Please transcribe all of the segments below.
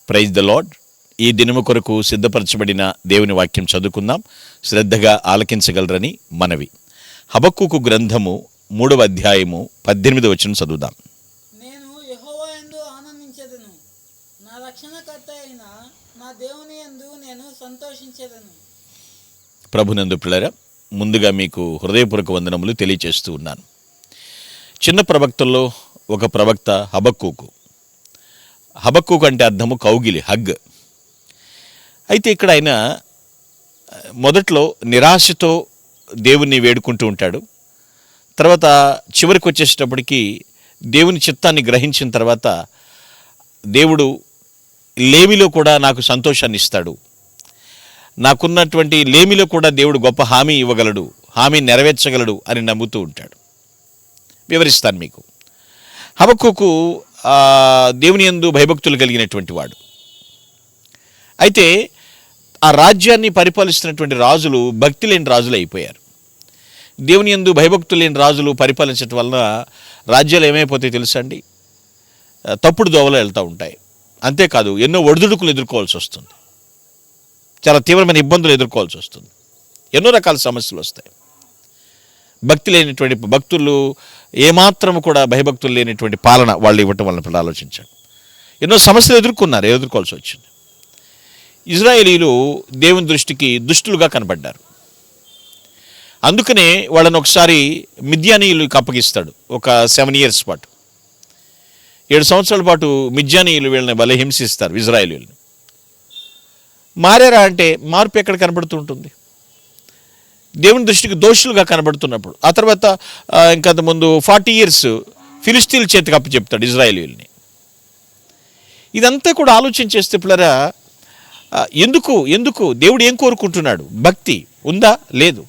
Praise the lord. ఈ దినము కొరకు సిద్ధపరచబడిన దేవుని వాక్యం చదువుకుందాం. శ్రద్ధగా ఆలకించగలరని మనవి. హబక్కూకు గ్రంథము 3వ అధ్యాయము 18వ వచనం చదువుదాం. నేను యెహోవా యందు ఆనందించెదను, నా రక్షణకర్త అయిన నా దేవుని యందు నేను సంతోషించెదను. ప్రభునందు పిల్లరా, ముందుగా మీకు హృదయపూర్వక వందనములు తెలియచేస్తూ ఉన్నాను. చిన్న ప్రవక్తల్లో ఒక ప్రవక్త హబక్కూకు. హబక్కూకు అంటే అర్థము కౌగిలి, హగ్. అయితే ఇక్కడ ఆయన మొదట్లో నిరాశతో దేవుణ్ణి వేడుకుంటూ ఉంటాడు. తర్వాత చివరికి వచ్చేసేటప్పటికి దేవుని చిత్తాన్ని గ్రహించిన తర్వాత దేవుడు లేమిలో కూడా నాకు సంతోషాన్ని ఇస్తాడు, నాకున్నటువంటి లేమిలో కూడా దేవుడు గొప్ప హామీ ఇవ్వగలడు, హామీ నెరవేర్చగలడు అని నమ్ముతూ ఉంటాడు. వివరిస్తాను మీకు. హబక్కూకు దేవుని యందు భయభక్తులు కలిగినటువంటి వాడు. అయితే ఆ రాజ్యాన్ని పరిపాలిస్తున్నటువంటి రాజులు భక్తి లేని రాజులు అయిపోయారు. దేవుని యందు భయభక్తులు లేని రాజులు పరిపాలించడం వలన రాజ్యాలు ఏమైపోతాయి తెలుసా అండి? తప్పుడు దోవలో వెళ్తూ ఉంటాయి. అంతేకాదు, ఎన్నో ఒడిదుడుకులు ఎదుర్కోవాల్సి వస్తుంది, చాలా తీవ్రమైన ఇబ్బందులు ఎదుర్కోవాల్సి వస్తుంది, ఎన్నో రకాల సమస్యలు వస్తాయి. భక్తి లేనిటువంటి భక్తులు ఏమాత్రం కూడా భయభక్తులు లేనిటువంటి పాలన వాళ్ళు ఇవ్వటం వలన ఆలోచించాడు. ఎన్నో సమస్యలు ఎదుర్కోవాల్సి వచ్చింది. ఇజ్రాయేలీలు దేవుని దృష్టికి దుష్టులుగా కనబడ్డారు. అందుకనే వాళ్ళని ఒకసారి మిద్యానీయులకు అప్పగిస్తాడు. ఒక 7 years పాటు, 7 సంవత్సరాల పాటు మిద్యానీయులు వీళ్ళని భలే హింసిస్తారు ఇజ్రాయేలీలను. మారారా అంటే మార్పు ఎక్కడ కనబడుతూ ఉంటుంది? దేవుని దృష్టికి దోషులుగా కనబడుతున్నప్పుడు. ఆ తర్వాత ఇంకంతకుముందు 40 years ఫిలిస్తీన్ల చేతికి అప్పచెప్తాడు ఇజ్రాయేలీల్ని. ఇదంతా కూడా ఆలోచించేస్తే పిల్లరా, ఎందుకు దేవుడు ఏం కోరుకుంటున్నాడు? భక్తి ఉందా? లేదు.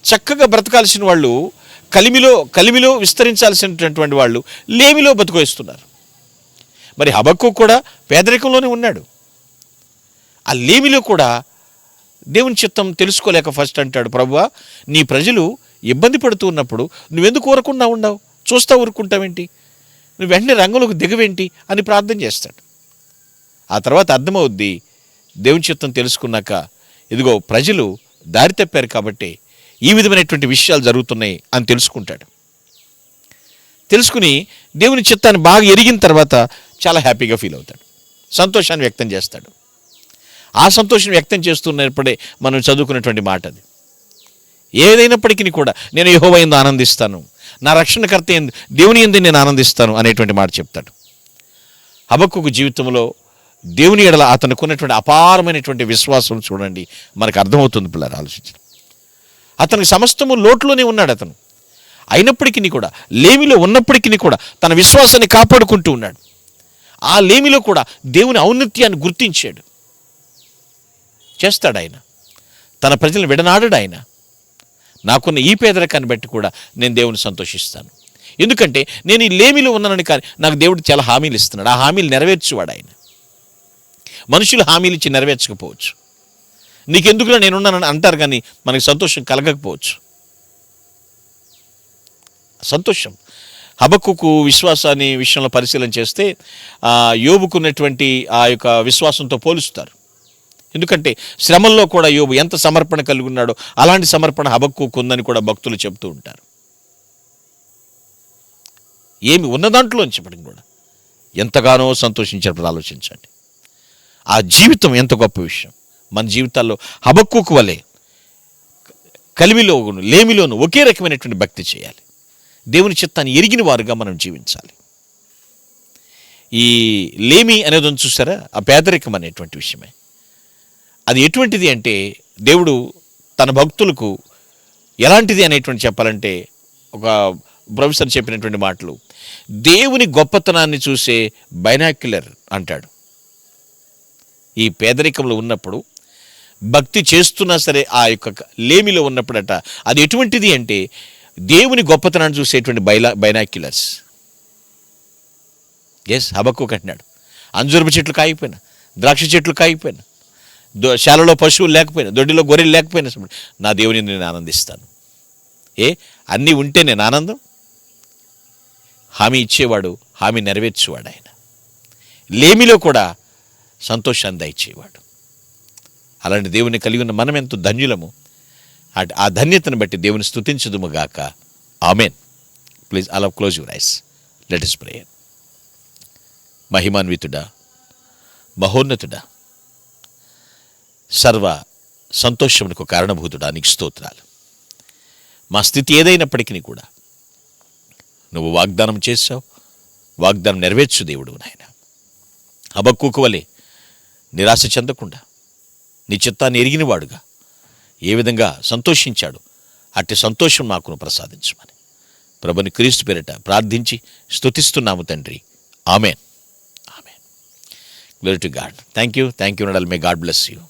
చక్కగా బ్రతకాల్సిన వాళ్ళు కలిమిలో విస్తరించాల్సినటువంటి వాళ్ళు లేమిలో బతుకేస్తున్నారు. మరి హబక్కూకు కూడా పేదరికంలోనే ఉన్నాడు. ఆ లేమిలో కూడా దేవుని చిత్తం తెలుసుకోలేక ఫస్ట్ అంటాడు, ప్రభువా, నీ ప్రజలు ఇబ్బంది పడుతూ ఉన్నప్పుడు నువ్వెందుకు ఊరకుండా ఉండవు? చూస్తా ఊరుకుంటావేంటి? నువ్వు వెంటనే రంగంలోకి దిగవేంటి అని ప్రార్థన చేస్తాడు. ఆ తర్వాత అర్థమవుద్ది, దేవుని చిత్తం తెలుసుకున్నాక, ఇదిగో ప్రజలు దారి తప్పారు కాబట్టి ఈ విధమైనటువంటి విషయాలు జరుగుతున్నాయి అని తెలుసుకుంటాడు. తెలుసుకుని దేవుని చిత్తాన్ని బాగా ఎరిగిన తర్వాత చాలా హ్యాపీగా ఫీల్ అవుతాడు, సంతోషాన్ని వ్యక్తం చేస్తాడు. ఆ సంతోషం వ్యక్తం చేస్తున్నప్పుడే మనం చదువుకున్నటువంటి మాట అది. ఏదైనప్పటికీ కూడా నేను యెహోవా యందు ఆనందిస్తాను, నా రక్షణకర్త యందు దేవుని యందు నేను ఆనందిస్తాను అనేటువంటి మాట చెప్తాడు. హబక్కూకు జీవితంలో దేవుని ఎడల అతనుకున్నటువంటి అపారమైనటువంటి విశ్వాసం చూడండి, మనకు అర్థమవుతుంది పిల్లలు. ఆలోచించండి, అతనికి సమస్తము లోటులోనే ఉన్నాడు. అతను అయినప్పటికీ కూడా, లేమిలో ఉన్నప్పటికీ కూడా తన విశ్వాసాన్ని కాపాడుకుంటూ ఉన్నాడు. ఆ లేమిలో కూడా దేవుని ఔన్నత్యాన్ని గుర్తించాడు. చేస్తాడు ఆయన, తన ప్రజలను విడనాడాడు ఆయన. నాకున్న ఈ పేదరికాన్ని బట్టి కూడా నేను దేవుని సంతోషిస్తాను, ఎందుకంటే నేను ఈ లేమిలో ఉన్నానని. కానీ నాకు దేవుడు చాలా హామీలు ఇస్తున్నాడు, ఆ హామీలు నెరవేర్చువాడు ఆయన. మనుషులు హామీలు ఇచ్చి నెరవేర్చకపోవచ్చు, నీకెందుకులా నేనున్నానని అంటారు, కానీ మనకి సంతోషం కలగకపోవచ్చు. సంతోషం హబక్కూకు విశ్వాసాన్ని విషయంలో పరిశీలన చేస్తే యోబుకున్నటువంటి ఆ యొక్క విశ్వాసంతో పోలుస్తారు. ఎందుకంటే శ్రమల్లో కూడా యోబు ఎంత సమర్పణ కలిగి ఉన్నాడో అలాంటి సమర్పణ హబక్కూకు ఉందని కూడా భక్తులు చెబుతూ ఉంటారు. ఏమి ఉన్న దాంట్లోంచి కూడా ఎంతగానో సంతోషించినప్పుడు ఆలోచించండి. ఆ జీవితం ఎంత గొప్ప విషయం. మన జీవితాల్లో హబక్కూకు వలె కలిమిలోను లేమిలోను ఒకే రకమైనటువంటి భక్తి చేయాలి. దేవుని చిత్తాన్ని ఎరిగిన వారుగా మనం జీవించాలి. ఈ లేమి అనేది చూసారా, ఆ పేదరికం అనేటువంటి విషయమే. అది ఎటువంటిది అంటే దేవుడు తన భక్తులకు ఎలాంటిది అనేటువంటి చెప్పాలంటే, ఒక ప్రొఫెసర్ చెప్పినటువంటి మాటలు, దేవుని గొప్పతనాన్ని చూసే బైనాక్యులర్ అంటాడు. ఈ పేదరికంలో ఉన్నప్పుడు, భక్తి చేస్తున్నా సరే ఆ యొక్క లేమిలో ఉన్నప్పుడట, అది ఎటువంటిది అంటే దేవుని గొప్పతనాన్ని చూసేటువంటి బైనాక్యులర్స్. ఎస్, హబక్కూకు అంటున్నాడు, అంజూరపు చెట్లు కాయిపోయినా, ద్రాక్ష చెట్లు కాయిపోయినా, శాలలో పశువులు లేకపోయినా, దొడ్డిలో గొర్రెలు లేకపోయినా నా దేవుని నేను ఆనందిస్తాను. అన్నీ ఉంటే నేను ఆనందం. హామీ ఇచ్చేవాడు, హామీ నెరవేర్చేవాడు ఆయన. లేమిలో కూడా సంతోషాన్ని దయచేవాడు. అలాంటి దేవుని కలిగి ఉన్న మనం ఎంతో ధన్యులము. ఆ ధన్యతను బట్టి దేవుని స్తుతించుదుముగాక. ఆమెన్. ప్లీజ్ అలా close your eyes. Let us pray. మహిమాన్వితుడా, మహోన్నతుడా, సర్వ సంతోషమునకు కారణభూతుడా, నీకు స్తోత్రాలు. మా స్థితి ఏదైనప్పటికీ కూడా నువ్వు వాగ్దానం చేశావు, వాగ్దానం నెరవేర్చు దేవుడు నాయన. హబక్కూకు వలె నిరాశ చెందకుండా నీ చిత్తాన్ని ఎరిగినవాడుగా ఏ విధంగా సంతోషించాడు అట్టి సంతోషం మాకును ప్రసాదించమని ప్రభుని క్రీస్తు పేరిట ప్రార్థించి స్తుతిస్తున్నాము తండ్రి. Amen. Amen. Glory to God. Thank you. Nadal. May God bless you.